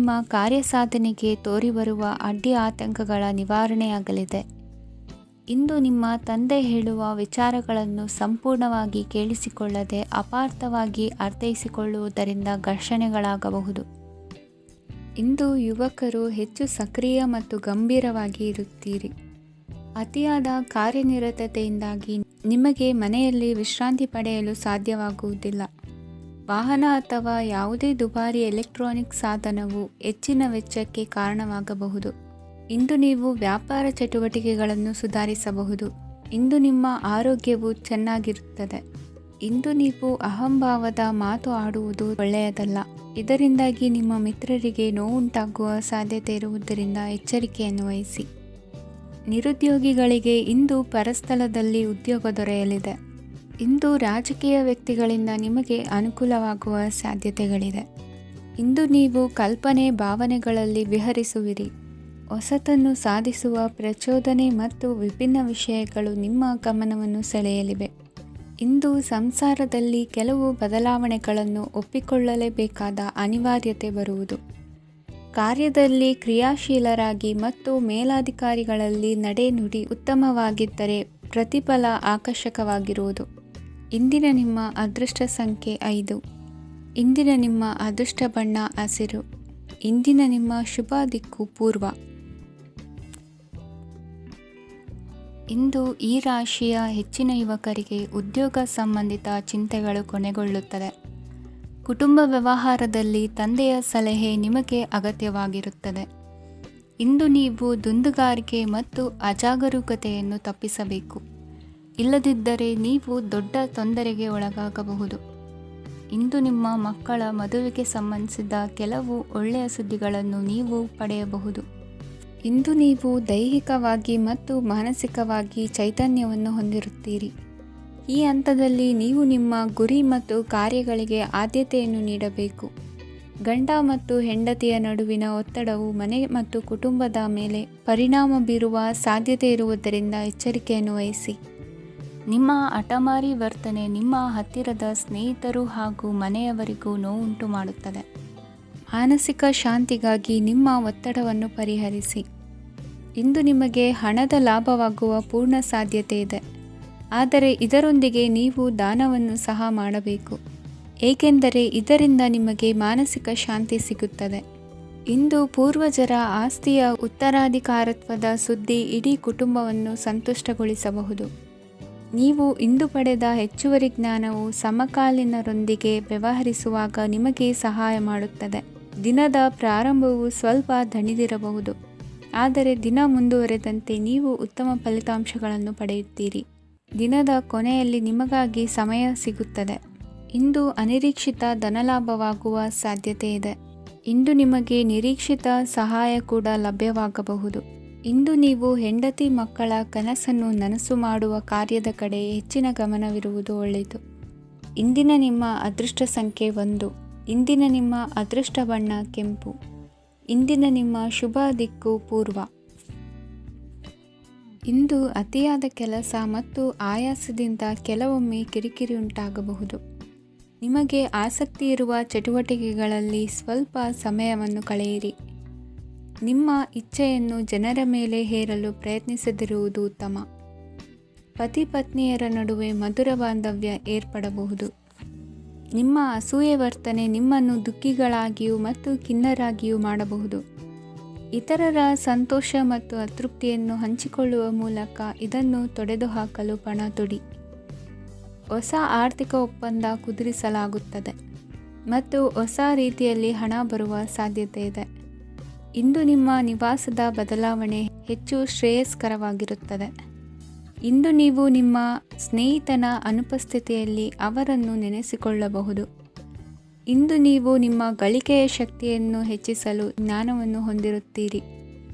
ನಿಮ್ಮ ಕಾರ್ಯಸಾಧನೆಗೆ ತೋರಿಬರುವ ಅಡ್ಡಿ ಆತಂಕಗಳ ನಿವಾರಣೆಯಾಗಲಿದೆ. ಇಂದು ನಿಮ್ಮ ತಂದೆ ಹೇಳುವ ವಿಚಾರಗಳನ್ನು ಸಂಪೂರ್ಣವಾಗಿ ಕೇಳಿಸಿಕೊಳ್ಳದೆ ಅಪಾರ್ಥವಾಗಿ ಅರ್ಥೈಸಿಕೊಳ್ಳುವುದರಿಂದ ಘರ್ಷಣೆಗಳಾಗಬಹುದು. ಇಂದು ಯುವಕರು ಹೆಚ್ಚು ಸಕ್ರಿಯ ಮತ್ತು ಗಂಭೀರವಾಗಿ ಇರುತ್ತೀರಿ. ಅತಿಯಾದ ಕಾರ್ಯನಿರತತೆಯಿಂದಾಗಿ ನಿಮಗೆ ಮನೆಯಲ್ಲಿ ವಿಶ್ರಾಂತಿ ಪಡೆಯಲು ಸಾಧ್ಯವಾಗುವುದಿಲ್ಲ. ವಾಹನ ಅಥವಾ ಯಾವುದೇ ದುಬಾರಿ ಎಲೆಕ್ಟ್ರಾನಿಕ್ ಸಾಧನವು ಹೆಚ್ಚಿನ ವೆಚ್ಚಕ್ಕೆ ಕಾರಣವಾಗಬಹುದು. ಇಂದು ನೀವು ವ್ಯಾಪಾರ ಚಟುವಟಿಕೆಗಳನ್ನು ಸುಧಾರಿಸಬಹುದು. ಇಂದು ನಿಮ್ಮ ಆರೋಗ್ಯವು ಚೆನ್ನಾಗಿರುತ್ತದೆ. ಇಂದು ನೀವು ಅಹಂಭಾವದ ಮಾತು ಆಡುವುದು ಒಳ್ಳೆಯದಲ್ಲ. ಇದರಿಂದಾಗಿ ನಿಮ್ಮ ಮಿತ್ರರಿಗೆ ನೋವುಂಟಾಗುವ ಸಾಧ್ಯತೆ ಇರುವುದರಿಂದ ಎಚ್ಚರಿಕೆಯನ್ನು ವಹಿಸಿ. ನಿರುದ್ಯೋಗಿಗಳಿಗೆ ಇಂದು ಪರಸ್ಥಳದಲ್ಲಿ ಉದ್ಯೋಗ ದೊರೆಯಲಿದೆ. ಇಂದು ರಾಜಕೀಯ ವ್ಯಕ್ತಿಗಳಿಂದ ನಿಮಗೆ ಅನುಕೂಲವಾಗುವ ಸಾಧ್ಯತೆಗಳಿದೆ. ಇಂದು ನೀವು ಕಲ್ಪನೆ ಭಾವನೆಗಳಲ್ಲಿ ವಿಹರಿಸುವಿರಿ. ಹೊಸತನ್ನು ಸಾಧಿಸುವ ಪ್ರಚೋದನೆ ಮತ್ತು ವಿಭಿನ್ನ ವಿಷಯಗಳು ನಿಮ್ಮ ಗಮನವನ್ನು ಸೆಳೆಯಲಿವೆ. ಇಂದು ಸಂಸಾರದಲ್ಲಿ ಕೆಲವು ಬದಲಾವಣೆಗಳನ್ನು ಒಪ್ಪಿಕೊಳ್ಳಲೇಬೇಕಾದ ಅನಿವಾರ್ಯತೆ ಬರುವುದು. ಕಾರ್ಯದಲ್ಲಿ ಕ್ರಿಯಾಶೀಲರಾಗಿ ಮತ್ತು ಮೇಲಾಧಿಕಾರಿಗಳಲ್ಲಿ ನಡೆನುಡಿ ಉತ್ತಮವಾಗಿದ್ದರೆ ಪ್ರತಿಫಲ ಆಕರ್ಷಕವಾಗಿರುವುದು. ಇಂದಿನ ನಿಮ್ಮ ಅದೃಷ್ಟ ಸಂಖ್ಯೆ 5. ಇಂದಿನ ನಿಮ್ಮ ಅದೃಷ್ಟ ಬಣ್ಣ ಹಸಿರು. ಇಂದಿನ ನಿಮ್ಮ ಶುಭ ದಿಕ್ಕು ಪೂರ್ವ. ಇಂದು ಈ ರಾಶಿಯ ಹೆಚ್ಚಿನ ಯುವಕರಿಗೆ ಉದ್ಯೋಗ ಸಂಬಂಧಿತ ಚಿಂತೆಗಳು ಕೊನೆಗೊಳ್ಳುತ್ತದೆ. ಕುಟುಂಬ ವ್ಯವಹಾರದಲ್ಲಿ ತಂದೆಯ ಸಲಹೆ ನಿಮಗೆ ಅಗತ್ಯವಾಗಿರುತ್ತದೆ. ಇಂದು ನೀವು ದುಂದುಗಾರಿಕೆ ಮತ್ತು ಅಜಾಗರೂಕತೆಯನ್ನು ತಪ್ಪಿಸಬೇಕು. ಇಲ್ಲದಿದ್ದರೆ ನೀವು ದೊಡ್ಡ ತೊಂದರೆಗೆ ಒಳಗಾಗಬಹುದು. ಇಂದು ನಿಮ್ಮ ಮಕ್ಕಳ ಮದುವೆಗೆ ಸಂಬಂಧಿಸಿದ ಕೆಲವು ಒಳ್ಳೆಯ ಸುದ್ದಿಗಳನ್ನು ನೀವು ಪಡೆಯಬಹುದು. ಇಂದು ನೀವು ದೈಹಿಕವಾಗಿ ಮತ್ತು ಮಾನಸಿಕವಾಗಿ ಚೈತನ್ಯವನ್ನು ಹೊಂದಿರುತ್ತೀರಿ. ಈ ಹಂತದಲ್ಲಿ ನೀವು ನಿಮ್ಮ ಗುರಿ ಮತ್ತು ಕಾರ್ಯಗಳಿಗೆ ಆದ್ಯತೆಯನ್ನು ನೀಡಬೇಕು. ಗಂಡ ಮತ್ತು ಹೆಂಡತಿಯ ನಡುವಿನ ಒತ್ತಡವು ಮನೆ ಮತ್ತು ಕುಟುಂಬದ ಮೇಲೆ ಪರಿಣಾಮ ಬೀರುವ ಸಾಧ್ಯತೆ ಇರುವುದರಿಂದ ಎಚ್ಚರಿಕೆಯನ್ನು ವಹಿಸಿ. ನಿಮ್ಮ ಹಠಮಾರಿ ವರ್ತನೆ ನಿಮ್ಮ ಹತ್ತಿರದ ಸ್ನೇಹಿತರು ಹಾಗೂ ಮನೆಯವರಿಗೂ ನೋವುಂಟು ಮಾಡುತ್ತದೆ. ಮಾನಸಿಕ ಶಾಂತಿಗಾಗಿ ನಿಮ್ಮ ಒತ್ತಡವನ್ನು ಪರಿಹರಿಸಿ. ಇಂದು ನಿಮಗೆ ಹಣದ ಲಾಭವಾಗುವ ಪೂರ್ಣ ಸಾಧ್ಯತೆ ಇದೆ. ಆದರೆ ಇದರೊಂದಿಗೆ ನೀವು ದಾನವನ್ನು ಸಹ ಮಾಡಬೇಕು, ಏಕೆಂದರೆ ಇದರಿಂದ ನಿಮಗೆ ಮಾನಸಿಕ ಶಾಂತಿ ಸಿಗುತ್ತದೆ. ಇಂದು ಪೂರ್ವಜರ ಆಸ್ತಿಯ ಉತ್ತರಾಧಿಕಾರತ್ವದ ಸುದ್ದಿ ಇಡೀ ಕುಟುಂಬವನ್ನು ಸಂತುಷ್ಟಗೊಳಿಸಬಹುದು. ನೀವು ಇಂದು ಪಡೆದ ಹೆಚ್ಚುವರಿ ಜ್ಞಾನವು ಸಮಕಾಲೀನರೊಂದಿಗೆ ವ್ಯವಹರಿಸುವಾಗ ನಿಮಗೆ ಸಹಾಯ ಮಾಡುತ್ತದೆ. ದಿನದ ಪ್ರಾರಂಭವು ಸ್ವಲ್ಪ ದಣಿದಿರಬಹುದು, ಆದರೆ ದಿನ ಮುಂದುವರೆದಂತೆ ನೀವು ಉತ್ತಮ ಫಲಿತಾಂಶಗಳನ್ನು ಪಡೆಯುತ್ತೀರಿ. ದಿನದ ಕೊನೆಯಲ್ಲಿ ನಿಮಗಾಗಿ ಸಮಯ ಸಿಗುತ್ತದೆ. ಇಂದು ಅನಿರೀಕ್ಷಿತ ಧನಲಾಭವಾಗುವ ಸಾಧ್ಯತೆ ಇದೆ. ಇಂದು ನಿಮಗೆ ನಿರೀಕ್ಷಿತ ಸಹಾಯ ಕೂಡ ಲಭ್ಯವಾಗಬಹುದು. ಇಂದು ನೀವು ಹೆಂಡತಿ ಮಕ್ಕಳ ಕನಸನ್ನು ನನಸು ಮಾಡುವ ಕಾರ್ಯದ ಕಡೆ ಹೆಚ್ಚಿನ ಗಮನವಿರುವುದು ಒಳ್ಳೆಯದು. ಇಂದಿನ ನಿಮ್ಮ ಅದೃಷ್ಟ ಸಂಖ್ಯೆ 1. ಇಂದಿನ ನಿಮ್ಮ ಅದೃಷ್ಟ ಬಣ್ಣ ಕೆಂಪು. ಇಂದಿನ ನಿಮ್ಮ ಶುಭ ದಿಕ್ಕು ಪೂರ್ವ. ಇಂದು ಅತಿಯಾದ ಕೆಲಸ ಮತ್ತು ಆಯಾಸದಿಂದ ಕೆಲವೊಮ್ಮೆ ಕಿರಿಕಿರಿ ಉಂಟಾಗಬಹುದು. ನಿಮಗೆ ಆಸಕ್ತಿ ಇರುವ ಚಟುವಟಿಕೆಗಳಲ್ಲಿ ಸ್ವಲ್ಪ ಸಮಯವನ್ನು ಕಳೆಯಿರಿ. ನಿಮ್ಮ ಇಚ್ಛೆಯನ್ನು ಜನರ ಮೇಲೆ ಹೇರಲು ಪ್ರಯತ್ನಿಸದಿರುವುದು ಉತ್ತಮ. ಪತಿ ಪತ್ನಿಯರ ನಡುವೆ ಮಧುರ ಬಾಂಧವ್ಯ ಏರ್ಪಡಬಹುದು. ನಿಮ್ಮ ಅಸೂಯೆ ವರ್ತನೆ ನಿಮ್ಮನ್ನು ದುಃಖಿಗಳಾಗಿಯೂ ಮತ್ತು ಖಿನ್ನರಾಗಿಯೂ ಮಾಡಬಹುದು. ಇತರರ ಸಂತೋಷ ಮತ್ತು ಅತೃಪ್ತಿಯನ್ನು ಹಂಚಿಕೊಳ್ಳುವ ಮೂಲಕ ಇದನ್ನು ತೊಡೆದುಹಾಕಲು ಪಣ ತೊಡಿ. ಹೊಸ ಆರ್ಥಿಕ ಒಪ್ಪಂದ ಕುದುರಿಸಲಾಗುತ್ತದೆ ಮತ್ತು ಹೊಸ ರೀತಿಯಲ್ಲಿ ಹಣ ಬರುವ ಸಾಧ್ಯತೆ ಇದೆ. ಇಂದು ನಿಮ್ಮ ನಿವಾಸದ ಬದಲಾವಣೆ ಹೆಚ್ಚು ಶ್ರೇಯಸ್ಕರವಾಗಿರುತ್ತದೆ. ಇಂದು ನೀವು ನಿಮ್ಮ ಸ್ನೇಹಿತನ ಅನುಪಸ್ಥಿತಿಯಲ್ಲಿ ಅವರನ್ನು ನೆನೆಸಿಕೊಳ್ಳಬಹುದು. ಇಂದು ನೀವು ನಿಮ್ಮ ಗಳಿಕೆಯ ಶಕ್ತಿಯನ್ನು ಹೆಚ್ಚಿಸಲು ಜ್ಞಾನವನ್ನು ಹೊಂದಿರುತ್ತೀರಿ.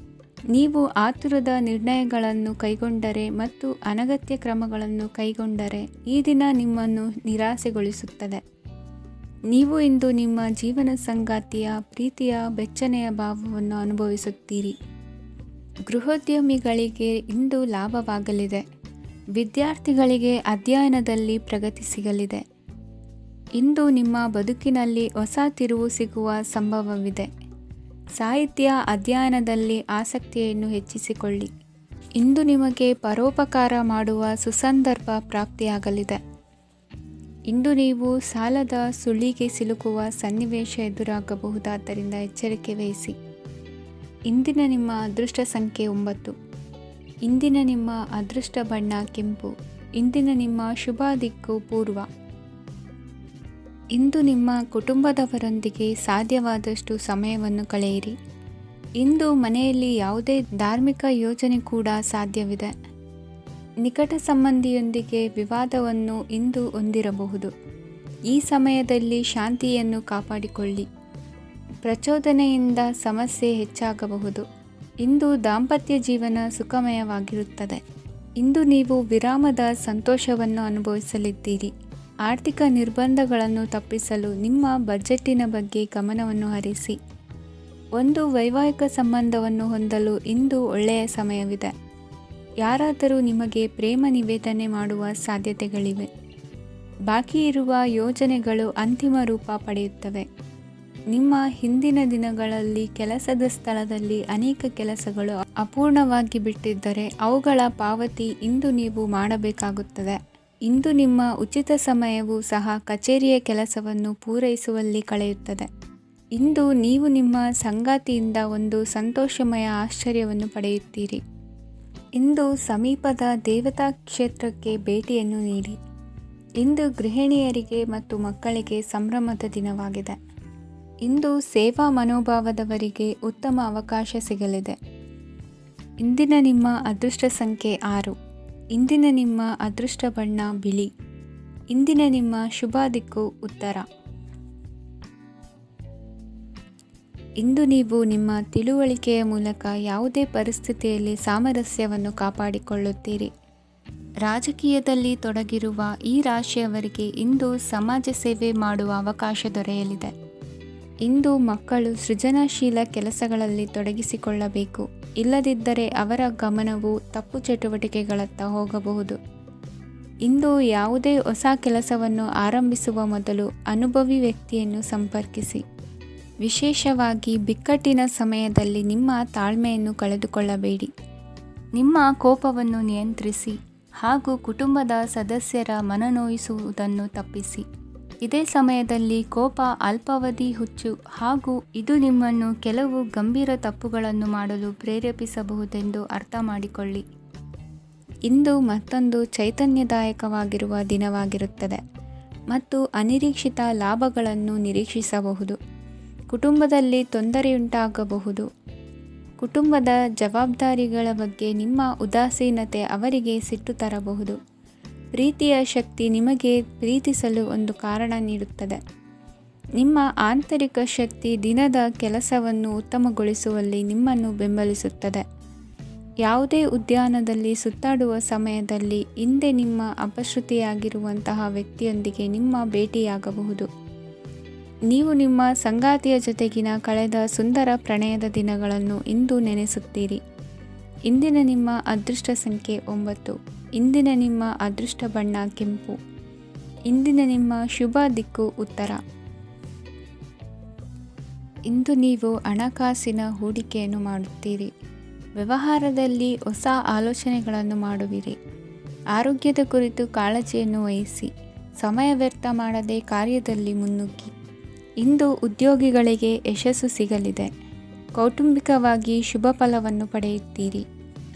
ನೀವು ಆತುರದ ನಿರ್ಣಯಗಳನ್ನು ಕೈಗೊಂಡರೆ ಮತ್ತು ಅನಗತ್ಯ ಕ್ರಮಗಳನ್ನು ಕೈಗೊಂಡರೆ ಈ ದಿನ ನಿಮ್ಮನ್ನು ನಿರಾಸೆಗೊಳಿಸುತ್ತದೆ. ನೀವು ಇಂದು ನಿಮ್ಮ ಜೀವನ ಸಂಗಾತಿಯ ಪ್ರೀತಿಯ ಬೆಚ್ಚನೆಯ ಭಾವವನ್ನು ಅನುಭವಿಸುತ್ತೀರಿ. ಗೃಹೋದ್ಯಮಿಗಳಿಗೆ ಇಂದು ಲಾಭವಾಗಲಿದೆ. ವಿದ್ಯಾರ್ಥಿಗಳಿಗೆ ಅಧ್ಯಯನದಲ್ಲಿ ಪ್ರಗತಿ ಸಿಗಲಿದೆ. ಇಂದು ನಿಮ್ಮ ಬದುಕಿನಲ್ಲಿ ಹೊಸ ತಿರುವು ಸಿಗುವ ಸಂಭವವಿದೆ. ಸಾಹಿತ್ಯ ಅಧ್ಯಯನದಲ್ಲಿ ಆಸಕ್ತಿಯನ್ನು ಹೆಚ್ಚಿಸಿಕೊಳ್ಳಿ. ಇಂದು ನಿಮಗೆ ಪರೋಪಕಾರ ಮಾಡುವ ಸುಸಂದರ್ಭ ಪ್ರಾಪ್ತಿಯಾಗಲಿದೆ. ಇಂದು ನೀವು ಸಾಲದ ಸುಳಿಗೆ ಸಿಲುಕುವ ಸನ್ನಿವೇಶ ಎದುರಾಗಬಹುದಾದ್ದರಿಂದ ಎಚ್ಚರಿಕೆ ವಹಿಸಿ. ಇಂದಿನ ನಿಮ್ಮ ಅದೃಷ್ಟ ಸಂಖ್ಯೆ 9. ಇಂದಿನ ನಿಮ್ಮ ಅದೃಷ್ಟ ಬಣ್ಣ ಕೆಂಪು. ಇಂದಿನ ನಿಮ್ಮ ಶುಭ ದಿಕ್ಕು ಪೂರ್ವ. ಇಂದು ನಿಮ್ಮ ಕುಟುಂಬದವರೊಂದಿಗೆ ಸಾಧ್ಯವಾದಷ್ಟು ಸಮಯವನ್ನು ಕಳೆಯಿರಿ. ಇಂದು ಮನೆಯಲ್ಲಿ ಯಾವುದೇ ಧಾರ್ಮಿಕ ಯೋಜನೆ ಕೂಡ ಸಾಧ್ಯವಿದೆ. ನಿಕಟ ಸಂಬಂಧಿಯೊಂದಿಗೆ ವಿವಾದವನ್ನು ಇಂದು ಹೊಂದಿರಬಹುದು. ಈ ಸಮಯದಲ್ಲಿ ಶಾಂತಿಯನ್ನು ಕಾಪಾಡಿಕೊಳ್ಳಿ. ಪ್ರಚೋದನೆಯಿಂದ ಸಮಸ್ಯೆ ಹೆಚ್ಚಾಗಬಹುದು. ಇಂದು ದಾಂಪತ್ಯ ಜೀವನ ಸುಖಮಯವಾಗಿರುತ್ತದೆ. ಇಂದು ನೀವು ವಿರಾಮದ ಸಂತೋಷವನ್ನು ಅನುಭವಿಸಲಿದ್ದೀರಿ. ಆರ್ಥಿಕ ನಿರ್ಬಂಧಗಳನ್ನು ತಪ್ಪಿಸಲು ನಿಮ್ಮ ಬಜೆಟ್ಟಿನ ಬಗ್ಗೆ ಗಮನವನ್ನು ಹರಿಸಿ. ಒಂದು ವೈವಾಹಿಕ ಸಂಬಂಧವನ್ನು ಹೊಂದಲು ಇಂದು ಒಳ್ಳೆಯ ಸಮಯವಿದೆ. ಯಾರಾದರೂ ನಿಮಗೆ ಪ್ರೇಮ ನಿವೇದನೆ ಮಾಡುವ ಸಾಧ್ಯತೆಗಳಿವೆ. ಬಾಕಿ ಇರುವ ಯೋಜನೆಗಳು ಅಂತಿಮ ರೂಪ ಪಡೆಯುತ್ತವೆ. ನಿಮ್ಮ ಹಿಂದಿನ ದಿನಗಳಲ್ಲಿ ಕೆಲಸದ ಸ್ಥಳದಲ್ಲಿ ಅನೇಕ ಕೆಲಸಗಳು ಅಪೂರ್ಣವಾಗಿ ಬಿಟ್ಟಿದ್ದರೆ ಅವುಗಳ ಪಾವತಿ ಇಂದು ನೀವು ಮಾಡಬೇಕಾಗುತ್ತದೆ. ಇಂದು ನಿಮ್ಮ ಉಚಿತ ಸಮಯವು ಸಹ ಕಚೇರಿಯ ಕೆಲಸವನ್ನು ಪೂರೈಸುವಲ್ಲಿ ಕಳೆಯುತ್ತದೆ. ಇಂದು ನೀವು ನಿಮ್ಮ ಸಂಗಾತಿಯಿಂದ ಒಂದು ಸಂತೋಷಮಯ ಆಶ್ಚರ್ಯವನ್ನು ಪಡೆಯುತ್ತೀರಿ. ಇಂದು ಸಮೀಪದ ದೇವತಾ ಕ್ಷೇತ್ರಕ್ಕೆ ಭೇಟಿಯನ್ನು ನೀಡಿ. ಇಂದು ಗೃಹಿಣಿಯರಿಗೆ ಮತ್ತು ಮಕ್ಕಳಿಗೆ ಸಂಭ್ರಮದ ದಿನವಾಗಿದೆ. ಇಂದು ಸೇವಾ ಮನೋಭಾವದವರಿಗೆ ಉತ್ತಮ ಅವಕಾಶ ಸಿಗಲಿದೆ. ಇಂದಿನ ನಿಮ್ಮ ಅದೃಷ್ಟ ಸಂಖ್ಯೆ 6. ಇಂದಿನ ನಿಮ್ಮ ಅದೃಷ್ಟ ಬಣ್ಣ ಬಿಳಿ. ಇಂದಿನ ನಿಮ್ಮ ಶುಭ ದಿಕ್ಕು ಉತ್ತರ. ಇಂದು ನೀವು ನಿಮ್ಮ ತಿಳುವಳಿಕೆಯ ಮೂಲಕ ಯಾವುದೇ ಪರಿಸ್ಥಿತಿಯಲ್ಲಿ ಸಾಮರಸ್ಯವನ್ನು ಕಾಪಾಡಿಕೊಳ್ಳುತ್ತೀರಿ. ರಾಜಕೀಯದಲ್ಲಿ ತೊಡಗಿರುವ ಈ ರಾಶಿಯವರಿಗೆ ಇಂದು ಸಮಾಜ ಸೇವೆ ಮಾಡುವ ಅವಕಾಶ ದೊರೆಯಲಿದೆ. ಇಂದು ಮಕ್ಕಳು ಸೃಜನಶೀಲ ಕೆಲಸಗಳಲ್ಲಿ ತೊಡಗಿಸಿಕೊಳ್ಳಬೇಕು. ಇಲ್ಲದಿದ್ದರೆ ಅವರ ಗಮನವು ತಪ್ಪು ಚಟುವಟಿಕೆಗಳತ್ತ ಹೋಗಬಹುದು. ಇಂದು ಯಾವುದೇ ಹೊಸ ಕೆಲಸವನ್ನು ಆರಂಭಿಸುವ ಮೊದಲು ಅನುಭವಿ ವ್ಯಕ್ತಿಯನ್ನು ಸಂಪರ್ಕಿಸಿ. ವಿಶೇಷವಾಗಿ ಬಿಕ್ಕಟ್ಟಿನ ಸಮಯದಲ್ಲಿ ನಿಮ್ಮ ತಾಳ್ಮೆಯನ್ನು ಕಳೆದುಕೊಳ್ಳಬೇಡಿ. ನಿಮ್ಮ ಕೋಪವನ್ನು ನಿಯಂತ್ರಿಸಿ ಹಾಗೂ ಕುಟುಂಬದ ಸದಸ್ಯರ ಮನನೋಯಿಸುವುದನ್ನು ತಪ್ಪಿಸಿ. ಇದೇ ಸಮಯದಲ್ಲಿ ಕೋಪ ಅಲ್ಪಾವಧಿ ಹುಚ್ಚು ಹಾಗೂ ಇದು ನಿಮ್ಮನ್ನು ಕೆಲವು ಗಂಭೀರ ತಪ್ಪುಗಳನ್ನು ಮಾಡಲು ಪ್ರೇರೇಪಿಸಬಹುದೆಂದು ಅರ್ಥ ಮಾಡಿಕೊಳ್ಳಿ. ಇಂದು ಮತ್ತೊಂದು ಚೈತನ್ಯದಾಯಕವಾಗಿರುವ ದಿನವಾಗಿರುತ್ತದೆ ಮತ್ತು ಅನಿರೀಕ್ಷಿತ ಲಾಭಗಳನ್ನು ನಿರೀಕ್ಷಿಸಬಹುದು. ಕುಟುಂಬದಲ್ಲಿ ತೊಂದರೆಯುಂಟಾಗಬಹುದು. ಕುಟುಂಬದ ಜವಾಬ್ದಾರಿಗಳ ಬಗ್ಗೆ ನಿಮ್ಮ ಉದಾಸೀನತೆ ಅವರಿಗೆ ಸಿಟ್ಟು ತರಬಹುದು. ಪ್ರೀತಿಯ ಶಕ್ತಿ ನಿಮಗೆ ಪ್ರೀತಿಸಲು ಒಂದು ಕಾರಣ ನೀಡುತ್ತದೆ. ನಿಮ್ಮ ಆಂತರಿಕ ಶಕ್ತಿ ದಿನದ ಕೆಲಸವನ್ನು ಉತ್ತಮಗೊಳಿಸುವಲ್ಲಿ ನಿಮ್ಮನ್ನು ಬೆಂಬಲಿಸುತ್ತದೆ. ಯಾವುದೇ ಉದ್ಯಾನದಲ್ಲಿ ಸುತ್ತಾಡುವ ಸಮಯದಲ್ಲಿ ಹಿಂದೆ ನಿಮ್ಮ ಅಪಶ್ರುತಿಯಾಗಿರುವಂತಹ ವ್ಯಕ್ತಿಯೊಂದಿಗೆ ನಿಮ್ಮ ಭೇಟಿಯಾಗಬಹುದು. ನೀವು ನಿಮ್ಮ ಸಂಗಾತಿಯ ಜೊತೆಗಿನ ಕಳೆದ ಸುಂದರ ಪ್ರಣಯದ ದಿನಗಳನ್ನು ಇಂದು ನೆನೆಸುತ್ತೀರಿ. ಇಂದಿನ ನಿಮ್ಮ ಅದೃಷ್ಟ ಸಂಖ್ಯೆ 9. ಇಂದಿನ ನಿಮ್ಮ ಅದೃಷ್ಟ ಬಣ್ಣ ಕೆಂಪು. ಇಂದಿನ ನಿಮ್ಮ ಶುಭ ದಿಕ್ಕು ಉತ್ತರ. ಇಂದು ನೀವು ಹಣಕಾಸಿನ ಹೂಡಿಕೆಯನ್ನು ಮಾಡುತ್ತೀರಿ. ವ್ಯವಹಾರದಲ್ಲಿ ಹೊಸ ಆಲೋಚನೆಗಳನ್ನು ಮಾಡುವಿರಿ. ಆರೋಗ್ಯದ ಕುರಿತು ಕಾಳಜಿಯನ್ನು ವಹಿಸಿ. ಸಮಯ ವ್ಯರ್ಥ ಮಾಡದೆ ಕಾರ್ಯದಲ್ಲಿ ಮುನ್ನುಗ್ಗಿ. ಇಂದು ಉದ್ಯೋಗಿಗಳಿಗೆ ಯಶಸ್ಸು ಸಿಗಲಿದೆ. ಕೌಟುಂಬಿಕವಾಗಿ ಶುಭ ಫಲವನ್ನು ಪಡೆಯುತ್ತೀರಿ.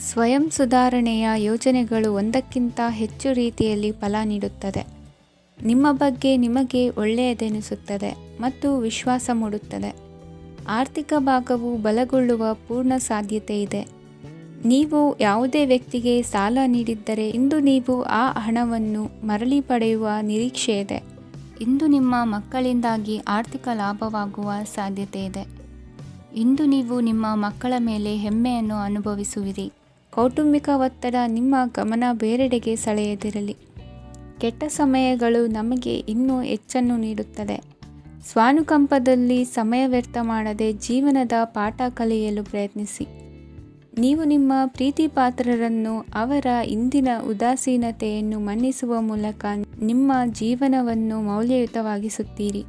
ಸ್ವಯಂ ಸುಧಾರಣೆಯ ಯೋಜನೆಗಳು ಒಂದಕ್ಕಿಂತ ಹೆಚ್ಚು ರೀತಿಯಲ್ಲಿ ಫಲ ನೀಡುತ್ತದೆ. ನಿಮ್ಮ ಬಗ್ಗೆ ನಿಮಗೆ ಒಳ್ಳೆಯದೆನಿಸುತ್ತದೆ ಮತ್ತು ವಿಶ್ವಾಸ ಮೂಡುತ್ತದೆ. ಆರ್ಥಿಕ ಭಾಗವು ಬಲಗೊಳ್ಳುವ ಪೂರ್ಣ ಸಾಧ್ಯತೆ ಇದೆ. ನೀವು ಯಾವುದೇ ವ್ಯಕ್ತಿಗೆ ಸಾಲ ನೀಡಿದ್ದರೆ ಇಂದು ನೀವು ಆ ಹಣವನ್ನು ಮರಳಿ ಪಡೆಯುವ ನಿರೀಕ್ಷೆ ಇದೆ. ಇಂದು ನಿಮ್ಮ ಮಕ್ಕಳಿಂದಾಗಿ ಆರ್ಥಿಕ ಲಾಭವಾಗುವ ಸಾಧ್ಯತೆ ಇದೆ. ಇಂದು ನೀವು ನಿಮ್ಮ ಮಕ್ಕಳ ಮೇಲೆ ಹೆಮ್ಮೆಯನ್ನು ಅನುಭವಿಸುವಿರಿ. ಕೌಟುಂಬಿಕ ಒತ್ತಡ ನಿಮ್ಮ ಗಮನ ಬೇರೆಡೆಗೆ ಸೆಳೆಯದಿರಲಿ. ಕೆಟ್ಟ ಸಮಯಗಳು ನಮಗೆ ಇನ್ನೂ ಹೆಚ್ಚನ್ನು ನೀಡುತ್ತದೆ. ಸ್ವಾನುಕಂಪದಲ್ಲಿ ಸಮಯ ವ್ಯರ್ಥ ಮಾಡದೆ ಜೀವನದ ಪಾಠ ಕಲಿಯಲು ಪ್ರಯತ್ನಿಸಿ. ನೀವು ನಿಮ್ಮ ಪ್ರೀತಿ ಪಾತ್ರರನ್ನು ಅವರ ಇಂದಿನ ಉದಾಸೀನತೆಯನ್ನು ಮನ್ನಿಸುವ ಮೂಲಕ ನಿಮ್ಮ ಜೀವನವನ್ನು ಮೌಲ್ಯಯುತವಾಗಿಸುತ್ತೀರಿ.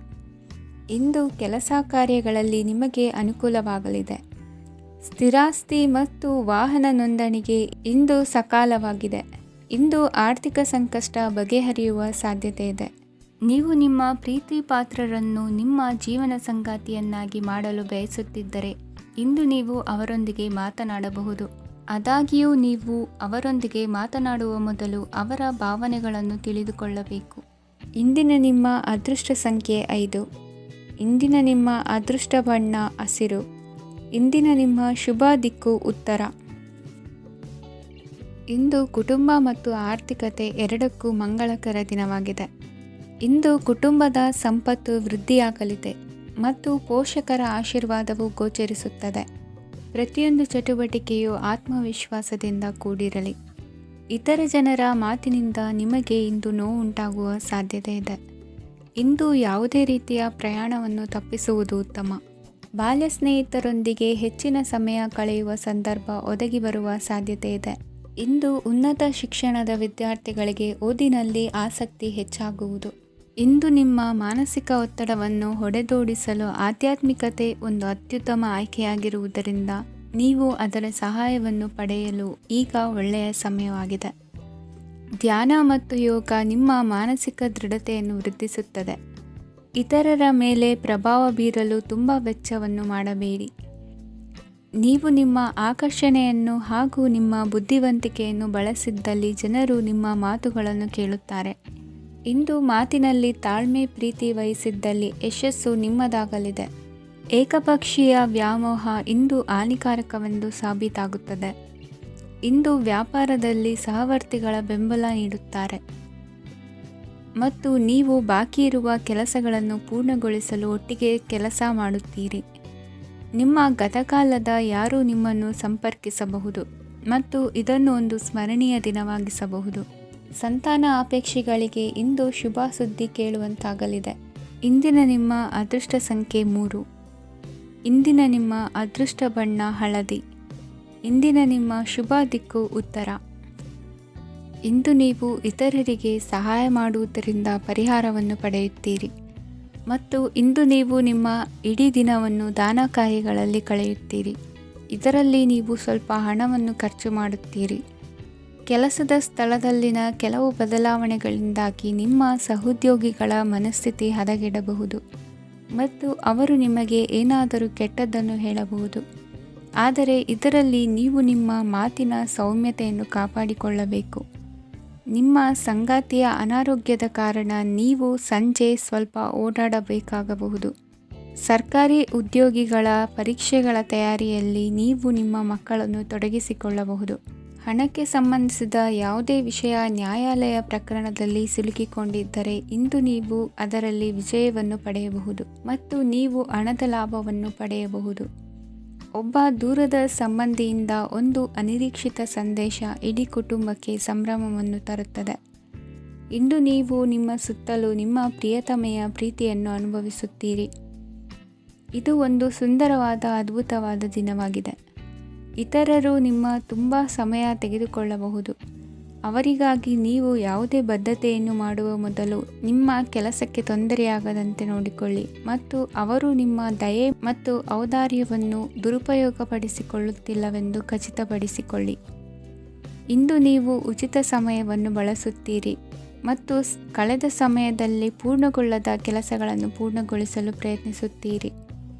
ಇಂದು ಕೆಲಸ ಕಾರ್ಯಗಳಲ್ಲಿ ನಿಮಗೆ ಅನುಕೂಲವಾಗಲಿದೆ. ಸ್ಥಿರಾಸ್ತಿ ಮತ್ತು ವಾಹನ ನೋಂದಣಿಗೆ ಇಂದು ಸಕಾಲವಾಗಿದೆ. ಇಂದು ಆರ್ಥಿಕ ಸಂಕಷ್ಟ ಬಗೆಹರಿಯುವ ಸಾಧ್ಯತೆ ಇದೆ. ನೀವು ನಿಮ್ಮ ಪ್ರೀತಿ ಪಾತ್ರರನ್ನು ನಿಮ್ಮ ಜೀವನ ಸಂಗಾತಿಯನ್ನಾಗಿ ಮಾಡಲು ಬಯಸುತ್ತಿದ್ದರೆ ಇಂದು ನೀವು ಅವರೊಂದಿಗೆ ಮಾತನಾಡಬಹುದು. ಆದಾಗ್ಯೂ ನೀವು ಅವರೊಂದಿಗೆ ಮಾತನಾಡುವ ಮೊದಲು ಅವರ ಭಾವನೆಗಳನ್ನು ತಿಳಿದುಕೊಳ್ಳಬೇಕು. ಇಂದಿನ ನಿಮ್ಮ ಅದೃಷ್ಟ ಸಂಖ್ಯೆ 5. ಇಂದಿನ ನಿಮ್ಮ ಅದೃಷ್ಟ ಬಣ್ಣ ಹಸಿರು. ಇಂದಿನ ನಿಮ್ಮ ಶುಭ ದಿಕ್ಕು ಉತ್ತರ. ಇಂದು ಕುಟುಂಬ ಮತ್ತು ಆರ್ಥಿಕತೆ ಎರಡಕ್ಕೂ ಮಂಗಳಕರ ದಿನವಾಗಿದೆ. ಇಂದು ಕುಟುಂಬದ ಸಂಪತ್ತು ವೃದ್ಧಿಯಾಗಲಿದೆ ಮತ್ತು ಪೋಷಕರ ಆಶೀರ್ವಾದವು ಗೋಚರಿಸುತ್ತದೆ. ಪ್ರತಿಯೊಂದು ಚಟುವಟಿಕೆಯು ಆತ್ಮವಿಶ್ವಾಸದಿಂದ ಕೂಡಿರಲಿ. ಇತರ ಜನರ ಮಾತಿನಿಂದ ನಿಮಗೆ ಇಂದು ನೋವು ಉಂಟಾಗುವ ಸಾಧ್ಯತೆ ಇದೆ. ಇಂದು ಯಾವುದೇ ರೀತಿಯ ಪ್ರಯಾಣವನ್ನು ತಪ್ಪಿಸುವುದು ಉತ್ತಮ. ಬಾಲ್ಯ ಸ್ನೇಹಿತರೊಂದಿಗೆ ಹೆಚ್ಚಿನ ಸಮಯ ಕಳೆಯುವ ಸಂದರ್ಭ ಒದಗಿ ಬರುವ ಸಾಧ್ಯತೆ ಇದೆ. ಇಂದು ಉನ್ನತ ಶಿಕ್ಷಣದ ವಿದ್ಯಾರ್ಥಿಗಳಿಗೆ ಓದಿನಲ್ಲಿ ಆಸಕ್ತಿ ಹೆಚ್ಚಾಗುವುದು. ಇಂದು ನಿಮ್ಮ ಮಾನಸಿಕ ಒತ್ತಡವನ್ನು ಹೊಡೆದೋಡಿಸಲು ಆಧ್ಯಾತ್ಮಿಕತೆ ಒಂದು ಅತ್ಯುತ್ತಮ ಆಯ್ಕೆಯಾಗಿರುವುದರಿಂದ ನೀವು ಅದರ ಸಹಾಯವನ್ನು ಪಡೆಯಲು ಈಗ ಒಳ್ಳೆಯ ಸಮಯವಾಗಿದೆ. ಧ್ಯಾನ ಮತ್ತು ಯೋಗ ನಿಮ್ಮ ಮಾನಸಿಕ ದೃಢತೆಯನ್ನು ವೃದ್ಧಿಸುತ್ತದೆ. ಇತರರ ಮೇಲೆ ಪ್ರಭಾವ ಬೀರಲು ತುಂಬ ವೆಚ್ಚವನ್ನು ಮಾಡಬೇಡಿ. ನೀವು ನಿಮ್ಮ ಆಕರ್ಷಣೆಯನ್ನು ಹಾಗೂ ನಿಮ್ಮ ಬುದ್ಧಿವಂತಿಕೆಯನ್ನು ಬಳಸಿದ್ದಲ್ಲಿ ಜನರು ನಿಮ್ಮ ಮಾತುಗಳನ್ನು ಕೇಳುತ್ತಾರೆ. ಇಂದು ಮಾತಿನಲ್ಲಿ ತಾಳ್ಮೆ ಪ್ರೀತಿ ವಹಿಸಿದ್ದಲ್ಲಿ ಯಶಸ್ಸು ನಿಮ್ಮದಾಗಲಿದೆ. ಏಕಪಕ್ಷೀಯ ವ್ಯಾಮೋಹ ಇಂದು ಹಾನಿಕಾರಕವೆಂದು ಸಾಬೀತಾಗುತ್ತದೆ. ಇಂದು ವ್ಯಾಪಾರದಲ್ಲಿ ಸಹವರ್ತಿಗಳ ಬೆಂಬಲ ನೀಡುತ್ತಾರೆ ಮತ್ತು ನೀವು ಬಾಕಿ ಇರುವ ಕೆಲಸಗಳನ್ನು ಪೂರ್ಣಗೊಳಿಸಲು ಒಟ್ಟಿಗೆ ಕೆಲಸ ಮಾಡುತ್ತೀರಿ. ನಿಮ್ಮ ಗತಕಾಲದ ಯಾರೂ ನಿಮ್ಮನ್ನು ಸಂಪರ್ಕಿಸಬಹುದು ಮತ್ತು ಇದನ್ನು ಒಂದು ಸ್ಮರಣೀಯ ದಿನವಾಗಿಸಬಹುದು. ಸಂತಾನ ಅಪೇಕ್ಷಿಗಳಿಗೆ ಇಂದು ಶುಭ ಸುದ್ದಿ ಕೇಳುವಂತಾಗಲಿದೆ. ಇಂದಿನ ನಿಮ್ಮ ಅದೃಷ್ಟ ಸಂಖ್ಯೆ 3. ಇಂದಿನ ನಿಮ್ಮ ಅದೃಷ್ಟ ಬಣ್ಣ ಹಳದಿ. ಇಂದಿನ ನಿಮ್ಮ ಶುಭ ದಿಕ್ಕು ಉತ್ತರ. ಇಂದು ನೀವು ಇತರರಿಗೆ ಸಹಾಯ ಮಾಡುವುದರಿಂದ ಪರಿಹಾರವನ್ನು ಪಡೆಯುತ್ತೀರಿ ಮತ್ತು ಇಂದು ನೀವು ನಿಮ್ಮ ಇಡೀ ದಿನವನ್ನು ದಾನ ಕಾರ್ಯಗಳಲ್ಲಿ ಕಳೆಯುತ್ತೀರಿ. ಇದರಲ್ಲಿ ನೀವು ಸ್ವಲ್ಪ ಹಣವನ್ನು ಖರ್ಚು ಮಾಡುತ್ತೀರಿ. ಕೆಲಸದ ಸ್ಥಳದಲ್ಲಿನ ಕೆಲವು ಬದಲಾವಣೆಗಳಿಂದಾಗಿ ನಿಮ್ಮ ಸಹೋದ್ಯೋಗಿಗಳ ಮನಸ್ಥಿತಿ ಹದಗೆಡಬಹುದು ಮತ್ತು ಅವರು ನಿಮಗೆ ಏನಾದರೂ ಕೆಟ್ಟದ್ದನ್ನು ಹೇಳಬಹುದು. ಆದರೆ ಇದರಲ್ಲಿ ನೀವು ನಿಮ್ಮ ಮಾತಿನ ಸೌಮ್ಯತೆಯನ್ನು ಕಾಪಾಡಿಕೊಳ್ಳಬೇಕು. ನಿಮ್ಮ ಸಂಗಾತಿಯ ಅನಾರೋಗ್ಯದ ಕಾರಣ ನೀವು ಸಂಜೆ ಸ್ವಲ್ಪ ಓಡಾಡಬೇಕಾಗಬಹುದು. ಸರ್ಕಾರಿ ಉದ್ಯೋಗಿಗಳ ಪರೀಕ್ಷೆಗಳ ತಯಾರಿಯಲ್ಲಿ ನೀವು ನಿಮ್ಮ ಮಕ್ಕಳನ್ನು ತೊಡಗಿಸಿಕೊಳ್ಳಬಹುದು. ಹಣಕ್ಕೆ ಸಂಬಂಧಿಸಿದ ಯಾವುದೇ ವಿಷಯ ನ್ಯಾಯಾಲಯ ಪ್ರಕರಣದಲ್ಲಿ ಸಿಲುಕಿಕೊಂಡಿದ್ದರೆ ಇಂದು ನೀವು ಅದರಲ್ಲಿ ವಿಜಯವನ್ನು ಪಡೆಯಬಹುದು ಮತ್ತು ನೀವು ಹಣದ ಲಾಭವನ್ನು ಪಡೆಯಬಹುದು. ಒಬ್ಬ ದೂರದ ಸಂಬಂಧಿಯಿಂದ ಒಂದು ಅನಿರೀಕ್ಷಿತ ಸಂದೇಶ ಇಡೀ ಕುಟುಂಬಕ್ಕೆ ಸಂಭ್ರಮವನ್ನು ತರುತ್ತದೆ. ಇಂದು ನೀವು ನಿಮ್ಮ ಸುತ್ತಲೂ ನಿಮ್ಮ ಪ್ರಿಯತಮೆಯ ಪ್ರೀತಿಯನ್ನು ಅನುಭವಿಸುತ್ತೀರಿ. ಇದು ಒಂದು ಸುಂದರವಾದ ಅದ್ಭುತವಾದ ದಿನವಾಗಿದೆ. ಇತರರು ನಿಮ್ಮ ತುಂಬ ಸಮಯ ತೆಗೆದುಕೊಳ್ಳಬಹುದು. ಅವರಿಗಾಗಿ ನೀವು ಯಾವುದೇ ಬದ್ಧತೆಯನ್ನು ಮಾಡುವ ಮೊದಲು ನಿಮ್ಮ ಕೆಲಸಕ್ಕೆ ತೊಂದರೆಯಾಗದಂತೆ ನೋಡಿಕೊಳ್ಳಿ ಮತ್ತು ಅವರು ನಿಮ್ಮ ದಯೆ ಮತ್ತು ಔದಾರ್ಯವನ್ನು ದುರುಪಯೋಗಪಡಿಸಿಕೊಳ್ಳುತ್ತಿಲ್ಲವೆಂದು ಖಚಿತಪಡಿಸಿಕೊಳ್ಳಿ. ಇಂದು ನೀವು ಉಚಿತ ಸಮಯವನ್ನು ಬಳಸುತ್ತೀರಿ ಮತ್ತು ಕಳೆದ ಸಮಯದಲ್ಲಿ ಪೂರ್ಣಗೊಳ್ಳದ ಕೆಲಸಗಳನ್ನು ಪೂರ್ಣಗೊಳಿಸಲು ಪ್ರಯತ್ನಿಸುತ್ತೀರಿ.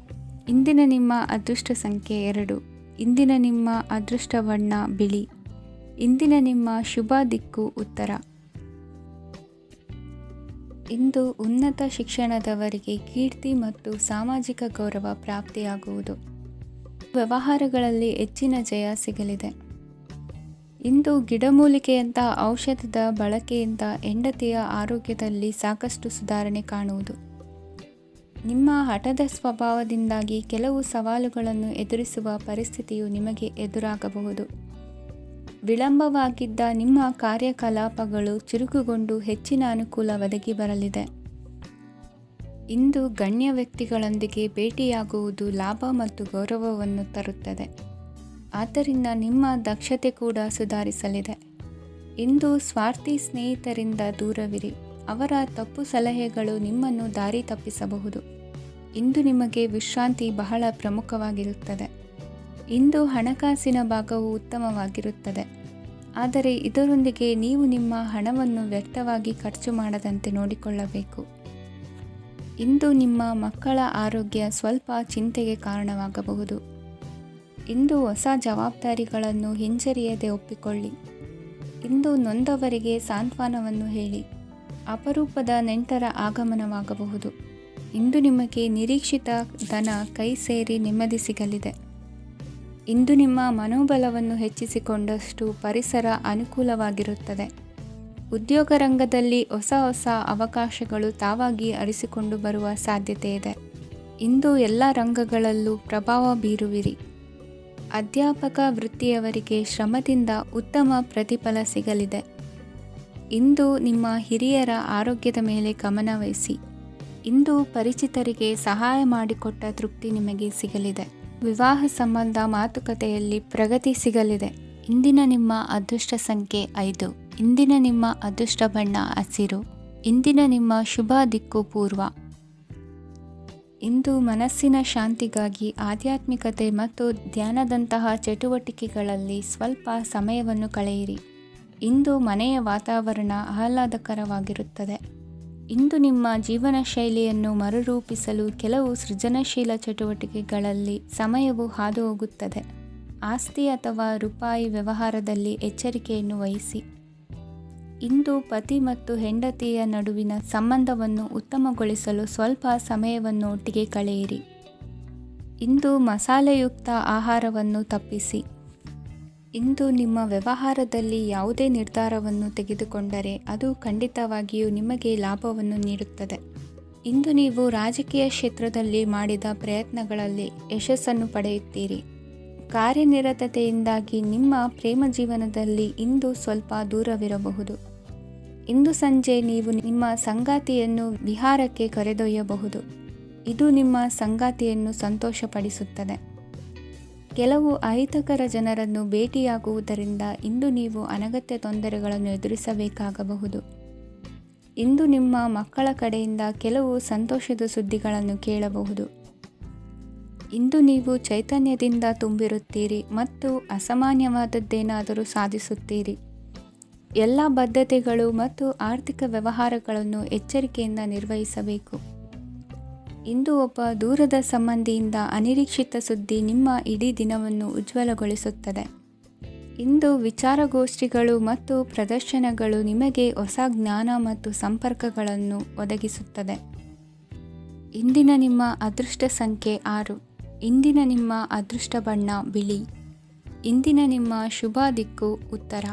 ಇಂದಿನ ನಿಮ್ಮ ಅದೃಷ್ಟ ಸಂಖ್ಯೆ 2. ಇಂದಿನ ನಿಮ್ಮ ಅದೃಷ್ಟ ಬಣ್ಣ ಬಿಳಿ. ಇಂದಿನ ನಿಮ್ಮ ಶುಭ ದಿಕ್ಕು ಉತ್ತರ. ಇಂದು ಉನ್ನತ ಶಿಕ್ಷಣದವರಿಗೆ ಕೀರ್ತಿ ಮತ್ತು ಸಾಮಾಜಿಕ ಗೌರವ ಪ್ರಾಪ್ತಿಯಾಗುವುದು. ವ್ಯವಹಾರಗಳಲ್ಲಿ ಹೆಚ್ಚಿನ ಜಯ ಸಿಗಲಿದೆ. ಇಂದು ಗಿಡಮೂಲಿಕೆಯಂತಹ ಔಷಧದ ಬಳಕೆಯಿಂದ ಹೆಂಡತಿಯ ಆರೋಗ್ಯದಲ್ಲಿ ಸಾಕಷ್ಟು ಸುಧಾರಣೆ ಕಾಣುವುದು. ನಿಮ್ಮ ಹಠದ ಸ್ವಭಾವದಿಂದಾಗಿ ಕೆಲವು ಸವಾಲುಗಳನ್ನು ಎದುರಿಸುವ ಪರಿಸ್ಥಿತಿಯು ನಿಮಗೆ ಎದುರಾಗಬಹುದು. ವಿಳಂಬವಾಗಿದ್ದ ನಿಮ್ಮ ಕಾರ್ಯಕಲಾಪಗಳು ಚುರುಕುಗೊಂಡು ಹೆಚ್ಚಿನ ಅನುಕೂಲ ಒದಗಿ ಬರಲಿದೆ. ಇಂದು ಗಣ್ಯ ವ್ಯಕ್ತಿಗಳೊಂದಿಗೆ ಭೇಟಿಯಾಗುವುದು ಲಾಭ ಮತ್ತು ಗೌರವವನ್ನು ತರುತ್ತದೆ. ಆದ್ದರಿಂದ ನಿಮ್ಮ ದಕ್ಷತೆ ಕೂಡ ಸುಧಾರಿಸಲಿದೆ. ಇಂದು ಸ್ವಾರ್ಥಿ ಸ್ನೇಹಿತರಿಂದ ದೂರವಿರಿ. ಅವರ ತಪ್ಪು ಸಲಹೆಗಳು ನಿಮ್ಮನ್ನು ದಾರಿ ತಪ್ಪಿಸಬಹುದು. ಇಂದು ನಿಮಗೆ ವಿಶ್ರಾಂತಿ ಬಹಳ ಪ್ರಮುಖವಾಗಿರುತ್ತದೆ. ಇಂದು ಹಣಕಾಸಿನ ಭಾಗವು ಉತ್ತಮವಾಗಿರುತ್ತದೆ, ಆದರೆ ಇದರೊಂದಿಗೆ ನೀವು ನಿಮ್ಮ ಹಣವನ್ನು ವ್ಯರ್ಥವಾಗಿ ಖರ್ಚು ಮಾಡದಂತೆ ನೋಡಿಕೊಳ್ಳಬೇಕು. ಇಂದು ನಿಮ್ಮ ಮಕ್ಕಳ ಆರೋಗ್ಯ ಸ್ವಲ್ಪ ಚಿಂತೆಗೆ ಕಾರಣವಾಗಬಹುದು. ಇಂದು ಹೊಸ ಜವಾಬ್ದಾರಿಗಳನ್ನು ಹಿಂಜರಿಯದೆ ಒಪ್ಪಿಕೊಳ್ಳಿ. ಇಂದು ನೊಂದವರಿಗೆ ಸಾಂತ್ವನವನ್ನು ಹೇಳಿ. ಅಪರೂಪದ ನೆಂಟರ ಆಗಮನವಾಗಬಹುದು. ಇಂದು ನಿಮಗೆ ನಿರೀಕ್ಷಿತ ಧನ ಕೈ ಸೇರಿ ನೆಮ್ಮದಿ ಸಿಗಲಿದೆ. ಇಂದು ನಿಮ್ಮ ಮನೋಬಲವನ್ನು ಹೆಚ್ಚಿಸಿಕೊಂಡಷ್ಟು ಪರಿಸರ ಅನುಕೂಲವಾಗಿರುತ್ತದೆ. ಉದ್ಯೋಗ ರಂಗದಲ್ಲಿ ಹೊಸ ಹೊಸ ಅವಕಾಶಗಳು ತಾವಾಗಿ ಅರಿಸಿಕೊಂಡು ಬರುವ ಸಾಧ್ಯತೆ ಇದೆ. ಇಂದು ಎಲ್ಲ ರಂಗಗಳಲ್ಲೂ ಪ್ರಭಾವ ಬೀರುವಿರಿ. ಅಧ್ಯಾಪಕ ವೃತ್ತಿಯವರಿಗೆ ಶ್ರಮದಿಂದ ಉತ್ತಮ ಪ್ರತಿಫಲ ಸಿಗಲಿದೆ. ಇಂದು ನಿಮ್ಮ ಹಿರಿಯರ ಆರೋಗ್ಯದ ಮೇಲೆ ಗಮನ ವಹಿಸಿ. ಇಂದು ಪರಿಚಿತರಿಗೆ ಸಹಾಯ ಮಾಡಿಕೊಟ್ಟ ತೃಪ್ತಿ ನಿಮಗೆ ಸಿಗಲಿದೆ. ವಿವಾಹ ಸಂಬಂಧ ಮಾತುಕತೆಯಲ್ಲಿ ಪ್ರಗತಿ ಸಿಗಲಿದೆ. ಇಂದಿನ ನಿಮ್ಮ ಅದೃಷ್ಟ ಸಂಖ್ಯೆ 5. ಇಂದಿನ ನಿಮ್ಮ ಅದೃಷ್ಟ ಬಣ್ಣ ಹಸಿರು. ಇಂದಿನ ನಿಮ್ಮ ಶುಭ ದಿಕ್ಕು ಪೂರ್ವ. ಇಂದು ಮನಸ್ಸಿನ ಶಾಂತಿಗಾಗಿ ಆಧ್ಯಾತ್ಮಿಕತೆ ಮತ್ತು ಧ್ಯಾನದಂತಹ ಚಟುವಟಿಕೆಗಳಲ್ಲಿ ಸ್ವಲ್ಪ ಸಮಯವನ್ನು ಕಳೆಯಿರಿ. ಇಂದು ಮನೆಯ ವಾತಾವರಣ ಆಹ್ಲಾದಕರವಾಗಿರುತ್ತದೆ. ಇಂದು ನಿಮ್ಮ ಜೀವನ ಶೈಲಿಯನ್ನು ಮರುರೂಪಿಸಲು ಕೆಲವು ಸೃಜನಶೀಲ ಚಟುವಟಿಕೆಗಳಲ್ಲಿ ಸಮಯವು ಹಾದುಹೋಗುತ್ತದೆ. ಆಸ್ತಿ ಅಥವಾ ರೂಪಾಯಿ ವ್ಯವಹಾರದಲ್ಲಿ ಎಚ್ಚರಿಕೆಯನ್ನು ವಹಿಸಿ. ಇಂದು ಪತಿ ಮತ್ತು ಹೆಂಡತಿಯ ನಡುವಿನ ಸಂಬಂಧವನ್ನು ಉತ್ತಮಗೊಳಿಸಲು ಸ್ವಲ್ಪ ಸಮಯವನ್ನು ಒಟ್ಟಿಗೆ ಕಳೆಯಿರಿ. ಇಂದು ಮಸಾಲೆಯುಕ್ತ ಆಹಾರವನ್ನು ತಪ್ಪಿಸಿ. ಇಂದು ನಿಮ್ಮ ವ್ಯವಹಾರದಲ್ಲಿ ಯಾವುದೇ ನಿರ್ಧಾರವನ್ನು ತೆಗೆದುಕೊಂಡರೆ ಅದು ಖಂಡಿತವಾಗಿಯೂ ನಿಮಗೆ ಲಾಭವನ್ನು ನೀಡುತ್ತದೆ. ಇಂದು ನೀವು ರಾಜಕೀಯ ಕ್ಷೇತ್ರದಲ್ಲಿ ಮಾಡಿದ ಪ್ರಯತ್ನಗಳಲ್ಲಿ ಯಶಸ್ಸನ್ನು ಪಡೆಯುತ್ತೀರಿ. ಕಾರ್ಯನಿರತತೆಯಿಂದಾಗಿ ನಿಮ್ಮ ಪ್ರೇಮ ಜೀವನದಲ್ಲಿ ಇಂದು ಸ್ವಲ್ಪ ದೂರವಿರಬಹುದು. ಇಂದು ಸಂಜೆ ನೀವು ನಿಮ್ಮ ಸಂಗಾತಿಯನ್ನು ವಿಹಾರಕ್ಕೆ ಕರೆದೊಯ್ಯಬಹುದು. ಇದು ನಿಮ್ಮ ಸಂಗಾತಿಯನ್ನು ಸಂತೋಷಪಡಿಸುತ್ತದೆ. ಕೆಲವು ಅಹಿತಕರ ಜನರನ್ನು ಭೇಟಿಯಾಗುವುದರಿಂದ ಇಂದು ನೀವು ಅನಗತ್ಯ ತೊಂದರೆಗಳನ್ನು ಎದುರಿಸಬೇಕಾಗಬಹುದು. ಇಂದು ನಿಮ್ಮ ಮಕ್ಕಳ ಕಡೆಯಿಂದ ಕೆಲವು ಸಂತೋಷದ ಸುದ್ದಿಗಳನ್ನು ಕೇಳಬಹುದು. ಇಂದು ನೀವು ಚೈತನ್ಯದಿಂದ ತುಂಬಿರುತ್ತೀರಿ ಮತ್ತು ಅಸಾಮಾನ್ಯವಾದದ್ದೇನಾದರೂ ಸಾಧಿಸುತ್ತೀರಿ. ಎಲ್ಲ ಬದ್ಧತೆಗಳು ಮತ್ತು ಆರ್ಥಿಕ ವ್ಯವಹಾರಗಳನ್ನು ಎಚ್ಚರಿಕೆಯಿಂದ ನಿರ್ವಹಿಸಬೇಕು. ಇಂದು ಒಬ್ಬ ದೂರದ ಸಂಬಂಧಿಯಿಂದ ಅನಿರೀಕ್ಷಿತ ಸುದ್ದಿ ನಿಮ್ಮ ಇಡೀ ದಿನವನ್ನು ಉಜ್ವಲಗೊಳಿಸುತ್ತದೆ. ಇಂದು ವಿಚಾರಗೋಷ್ಠಿಗಳು ಮತ್ತು ಪ್ರದರ್ಶನಗಳು ನಿಮಗೆ ಹೊಸ ಜ್ಞಾನ ಮತ್ತು ಸಂಪರ್ಕಗಳನ್ನು ಒದಗಿಸುತ್ತದೆ. ಇಂದಿನ ನಿಮ್ಮ ಅದೃಷ್ಟ ಸಂಖ್ಯೆ 6. ಇಂದಿನ ನಿಮ್ಮ ಅದೃಷ್ಟ ಬಣ್ಣ ಬಿಳಿ. ಇಂದಿನ ನಿಮ್ಮ ಶುಭ ದಿಕ್ಕು ಉತ್ತರ.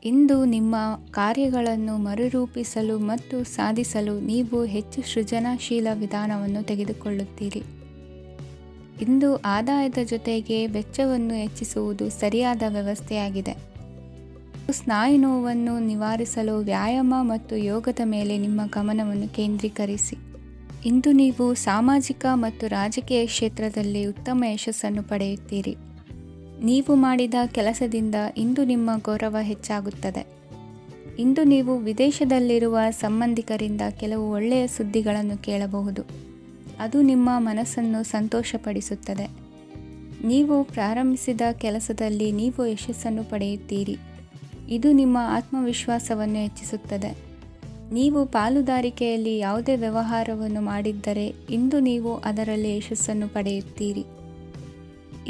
ಇಂದು ನಿಮ್ಮ ಕಾರ್ಯಗಳನ್ನು ಮರುರೂಪಿಸಲು ಮತ್ತು ಸಾಧಿಸಲು ನೀವು ಹೆಚ್ಚು ಸೃಜನಶೀಲ ವಿಧಾನವನ್ನು ತೆಗೆದುಕೊಳ್ಳುತ್ತೀರಿ. ಇಂದು ಆದಾಯದ ಜೊತೆಗೆ ವೆಚ್ಚವನ್ನು ಹೆಚ್ಚಿಸುವುದು ಸರಿಯಾದ ವ್ಯವಸ್ಥೆಯಾಗಿದೆ. ಸ್ನಾಯು ನೋವನ್ನು ನಿವಾರಿಸಲು ವ್ಯಾಯಾಮ ಮತ್ತು ಯೋಗದ ಮೇಲೆ ನಿಮ್ಮ ಗಮನವನ್ನು ಕೇಂದ್ರೀಕರಿಸಿ. ಇಂದು ನೀವು ಸಾಮಾಜಿಕ ಮತ್ತು ರಾಜಕೀಯ ಕ್ಷೇತ್ರದಲ್ಲಿ ಉತ್ತಮ ಯಶಸ್ಸನ್ನು ಪಡೆಯುತ್ತೀರಿ. ನೀವು ಮಾಡಿದ ಕೆಲಸದಿಂದ ಇಂದು ನಿಮ್ಮ ಗೌರವ ಹೆಚ್ಚಾಗುತ್ತದೆ. ಇಂದು ನೀವು ವಿದೇಶದಲ್ಲಿರುವ ಸಂಬಂಧಿಕರಿಂದ ಕೆಲವು ಒಳ್ಳೆಯ ಸುದ್ದಿಗಳನ್ನು ಕೇಳಬಹುದು. ಅದು ನಿಮ್ಮ ಮನಸ್ಸನ್ನು ಸಂತೋಷಪಡಿಸುತ್ತದೆ. ನೀವು ಪ್ರಾರಂಭಿಸಿದ ಕೆಲಸದಲ್ಲಿ ನೀವು ಯಶಸ್ಸನ್ನು ಪಡೆಯುತ್ತೀರಿ. ಇದು ನಿಮ್ಮ ಆತ್ಮವಿಶ್ವಾಸವನ್ನು ಹೆಚ್ಚಿಸುತ್ತದೆ. ನೀವು ಪಾಲುದಾರಿಕೆಯಲ್ಲಿ ಯಾವುದೇ ವ್ಯವಹಾರವನ್ನು ಮಾಡಿದ್ದರೆ ಇಂದು ನೀವು ಅದರಲ್ಲಿ ಯಶಸ್ಸನ್ನು ಪಡೆಯುತ್ತೀರಿ.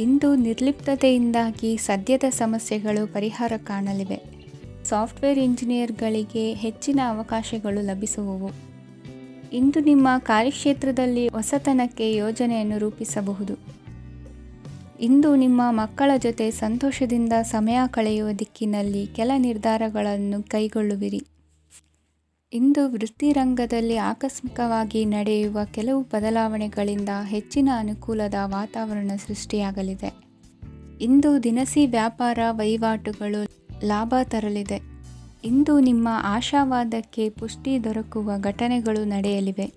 ಇಂದು ನಿರ್ಲಿಪ್ತತೆಯಿಂದಾಗಿ ಸದ್ಯದ ಸಮಸ್ಯೆಗಳು ಪರಿಹಾರ ಕಾಣಲಿವೆ. ಸಾಫ್ಟ್ವೇರ್ ಇಂಜಿನಿಯರ್ಗಳಿಗೆ ಹೆಚ್ಚಿನ ಅವಕಾಶಗಳು ಲಭಿಸುವವು. ಇಂದು ನಿಮ್ಮ ಕಾರ್ಯಕ್ಷೇತ್ರದಲ್ಲಿ ಹೊಸತನಕ್ಕೆ ಯೋಜನೆಯನ್ನು ರೂಪಿಸಬಹುದು. ಇಂದು ನಿಮ್ಮ ಮಕ್ಕಳ ಜೊತೆ ಸಂತೋಷದಿಂದ ಸಮಯ ಕಳೆಯುವ ದಿಕ್ಕಿನಲ್ಲಿ ಕೆಲ ನಿರ್ಧಾರಗಳನ್ನು ಕೈಗೊಳ್ಳುವಿರಿ. ಇಂದು ವೃತ್ತಿರಂಗದಲ್ಲಿ ಆಕಸ್ಮಿಕವಾಗಿ ನಡೆಯುವ ಕೆಲವು ಬದಲಾವಣೆಗಳಿಂದ ಹೆಚ್ಚಿನ ಅನುಕೂಲದ ವಾತಾವರಣ ಸೃಷ್ಟಿಯಾಗಲಿದೆ. ಇಂದು ದಿನಸಿ ವ್ಯಾಪಾರ ವಹಿವಾಟುಗಳು ಲಾಭ ತರಲಿದೆ. ಇಂದು ನಿಮ್ಮ ಆಶಾವಾದಕ್ಕೆ ಪುಷ್ಟಿ ದೊರಕುವ ಘಟನೆಗಳು ನಡೆಯಲಿವೆ.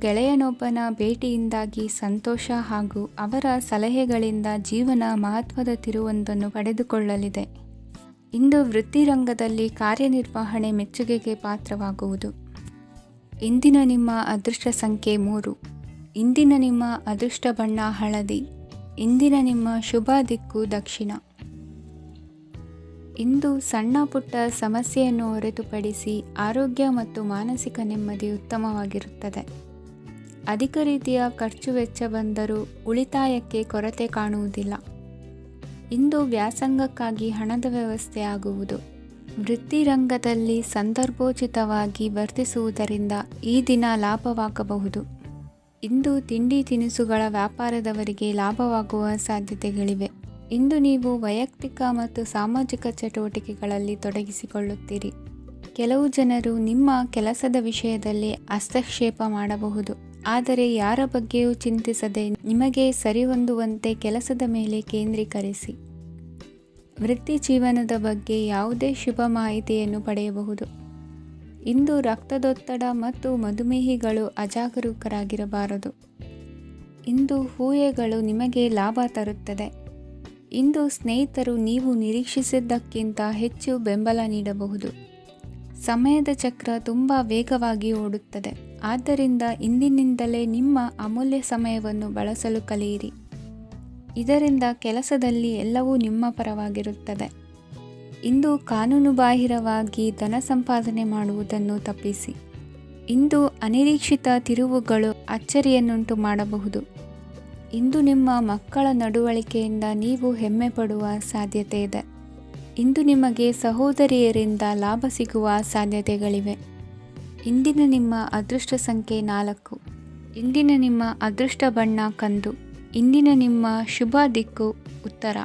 ಗೆಳೆಯನೊಬ್ಬನ ಭೇಟಿಯಿಂದಾಗಿ ಸಂತೋಷ ಹಾಗೂ ಅವರ ಸಲಹೆಗಳಿಂದ ಜೀವನ ಮಹತ್ವದ ತಿರುವೊಂದನ್ನು ಪಡೆದುಕೊಳ್ಳಲಿದೆ. ಇಂದು ವೃತ್ತಿರಂಗದಲ್ಲಿ ಕಾರ್ಯನಿರ್ವಹಣೆ ಮೆಚ್ಚುಗೆಗೆ ಪಾತ್ರವಾಗುವುದು. ಇಂದಿನ ನಿಮ್ಮ ಅದೃಷ್ಟ ಸಂಖ್ಯೆ 3. ಇಂದಿನ ನಿಮ್ಮ ಅದೃಷ್ಟ ಬಣ್ಣ ಹಳದಿ. ಇಂದಿನ ನಿಮ್ಮ ಶುಭ ದಿಕ್ಕು ದಕ್ಷಿಣ. ಇಂದು ಸಣ್ಣ ಪುಟ್ಟ ಸಮಸ್ಯೆಯನ್ನು ಹೊರತುಪಡಿಸಿ ಆರೋಗ್ಯ ಮತ್ತು ಮಾನಸಿಕ ನೆಮ್ಮದಿ ಉತ್ತಮವಾಗಿರುತ್ತದೆ. ಅಧಿಕ ರೀತಿಯ ಖರ್ಚು ವೆಚ್ಚ ಬಂದರೂ ಉಳಿತಾಯಕ್ಕೆ ಕೊರತೆ ಕಾಣುವುದಿಲ್ಲ. ಇಂದು ವ್ಯಾಸಂಗಕ್ಕಾಗಿ ಹಣದ ವ್ಯವಸ್ಥೆ ಆಗುವುದು. ವೃತ್ತಿರಂಗದಲ್ಲಿ ಸಂದರ್ಭೋಚಿತವಾಗಿ ವರ್ತಿಸುವುದರಿಂದ ಈ ದಿನ ಲಾಭವಾಗಬಹುದು. ಇಂದು ತಿಂಡಿ ತಿನಿಸುಗಳ ವ್ಯಾಪಾರದವರಿಗೆ ಲಾಭವಾಗುವ ಸಾಧ್ಯತೆಗಳಿವೆ. ಇಂದು ನೀವು ವೈಯಕ್ತಿಕ ಮತ್ತು ಸಾಮಾಜಿಕ ಚಟುವಟಿಕೆಗಳಲ್ಲಿ ತೊಡಗಿಸಿಕೊಳ್ಳುತ್ತೀರಿ. ಕೆಲವು ಜನರು ನಿಮ್ಮ ಕೆಲಸದ ವಿಷಯದಲ್ಲಿ ಹಸ್ತಕ್ಷೇಪ ಮಾಡಬಹುದು. ಆದರೆ ಯಾರ ಬಗ್ಗೆಯೂ ಚಿಂತಿಸದೆ ನಿಮಗೆ ಸರಿಹೊಂದುವಂತೆ ಕೆಲಸದ ಮೇಲೆ ಕೇಂದ್ರೀಕರಿಸಿ. ವೃತ್ತಿ ಜೀವನದ ಬಗ್ಗೆ ಯಾವುದೇ ಶುಭ ಮಾಹಿತಿಯನ್ನು ಪಡೆಯಬಹುದು. ಇಂದು ರಕ್ತದೊತ್ತಡ ಮತ್ತು ಮಧುಮೇಹಿಗಳು ಅಜಾಗರೂಕರಾಗಿರಬಾರದು. ಇಂದು ಊಹೆಗಳು ನಿಮಗೆ ಲಾಭ ತರುತ್ತದೆ. ಇಂದು ಸ್ನೇಹಿತರು ನೀವು ನಿರೀಕ್ಷಿಸಿದ್ದಕ್ಕಿಂತ ಹೆಚ್ಚು ಬೆಂಬಲ ನೀಡಬಹುದು. ಸಮಯದ ಚಕ್ರ ತುಂಬ ವೇಗವಾಗಿ ಓಡುತ್ತದೆ. ಆದ್ದರಿಂದ ಇಂದಿನಿಂದಲೇ ನಿಮ್ಮ ಅಮೂಲ್ಯ ಸಮಯವನ್ನು ಬಳಸಲು ಕಲಿಯಿರಿ. ಇದರಿಂದ ಕೆಲಸದಲ್ಲಿ ಎಲ್ಲವೂ ನಿಮ್ಮ ಪರವಾಗಿರುತ್ತದೆ. ಇಂದು ಕಾನೂನುಬಾಹಿರವಾಗಿ ಧನ ಸಂಪಾದನೆ ಮಾಡುವುದನ್ನು ತಪ್ಪಿಸಿ. ಇಂದು ಅನಿರೀಕ್ಷಿತ ತಿರುವುಗಳು ಅಚ್ಚರಿಯನ್ನುಂಟು ಮಾಡಬಹುದು. ಇಂದು ನಿಮ್ಮ ಮಕ್ಕಳ ನಡವಳಿಕೆಯಿಂದ ನೀವು ಹೆಮ್ಮೆ ಪಡುವ ಸಾಧ್ಯತೆ ಇದೆ. ಇಂದು ನಿಮಗೆ ಸಹೋದರಿಯರಿಂದ ಲಾಭ ಸಿಗುವ ಸಾಧ್ಯತೆಗಳಿವೆ. ಇಂದಿನ ನಿಮ್ಮ ಅದೃಷ್ಟ ಸಂಖ್ಯೆ 4. ಇಂದಿನ ನಿಮ್ಮ ಅದೃಷ್ಟ ಬಣ್ಣ ಕಂದು. ಇಂದಿನ ನಿಮ್ಮ ಶುಭ ದಿಕ್ಕು ಉತ್ತರ.